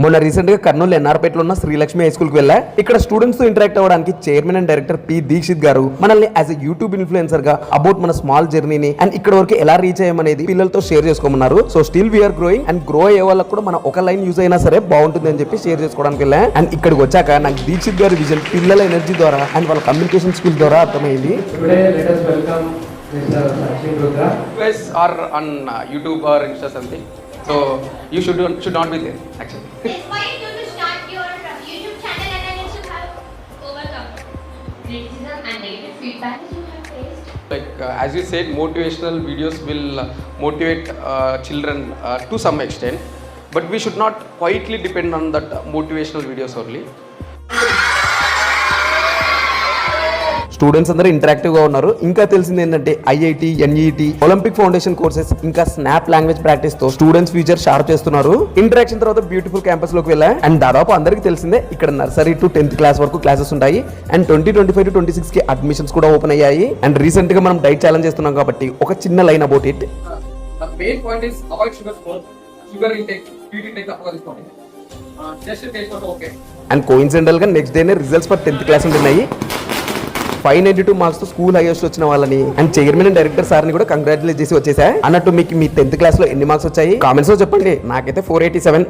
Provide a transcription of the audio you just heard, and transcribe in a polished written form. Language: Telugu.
మొన్న రీసెంట్ గా కర్నూలు ఎన్ఆర్పేటలో ఉన్న శ్రీలక్ష్మి హై స్కూల్ కి వెళ్ళా. ఇక్కడ స్టూడెంట్స్ తో ఇంటరాక్ట్ అవ్వడానికి chairman and director P Dikshit గారు మనల్ని యాజ్ ఎ యూట్యూబ్ ఇన్ఫ్లుయెన్సర్ గా అబౌట్ మన స్మాల్ జర్నీని అండ్ ఇక్కడ వరకు ఎలా రీచ్ అయ్యామనేది పిల్లలతో షేర్ చేసుకోమన్నారు. So still we are growing and grow అయ్యే వాళ్ళకి కూడా మన ఒక లైన్ యూజ్ అయినా సరే బాగుంటుంది అని చెప్పి షేర్ చేసుకోవడానికి వెళ్ళా. అండ్ ఇక్కడికి వచ్చాక నాకు దీక్షిత్ గారి విజన్ పిల్లల ఎనర్జీ ద్వారా అండ్ వాళ్ళ కమ్యూనికేషన్ స్కిల్ ద్వారా అర్థమైంది. guys are on YouTube or Insta something, so you should not be there actually. Inspired you to start your YouTube channel and then you should have overcome criticism and negative feedback you have faced. Like as you said, motivational videos will motivate children to some extent, but we should not quietly depend on that motivational videos only. Students అందరూ ఇంటరాక్టివ్ గా ఉన్నారు. ఇంకా తెలిసింది ఏంటంటే IIT, NET, Olympic foundation courses ఇంకా స్నాప్ లాంగ్వేజ్ ప్రాక్టీస్ తో స్టూడెంట్స్ ఫ్యూచర్ షార్ప్ చేస్తున్నారు. ఇంటరాక్షన్ తర్వాత బ్యూటిఫుల్ క్యాంపస్ లోకి వెళ్ళా. అండ్ దాదాపు అందరికి తెలిసిందే ఇక్కడ నర్సరీ టు 10th క్లాస్ వరకు క్లాసెస్ ఉంటాయి. అండ్ 2025 to 26 కి అడ్మిషన్స్ కూడా ఓపెన్ అయ్యాయి. అండ్ రీసెంట్ గా మనం డైట్ ఛాలెంజ్ చేస్తున్నాం కాబట్టి ఒక చిన్న line about it. The main point is avoid sugar intake, sweet intake తక్కువ తీసుకోండి. Just taste okay. And coincidental గా నెక్స్ట్ డేనే రిజల్ట్స్ ఫర్ 10th క్లాస్ ఉంటున్నాయి. 592 మార్క్స్ తో స్కూల్ హైయెస్ట్ వచ్చిన వాళ్ళని and chairman and director sir ని కూడా కంగ్రాచులేట్ చేసి వచ్చేసా. అన్నట్టు మీకు మీ 10th క్లాస్ లో ఎన్ని మార్క్స్ వచ్చాయి కామెంట్స్ లో చెప్పండి. నాకైతే 487.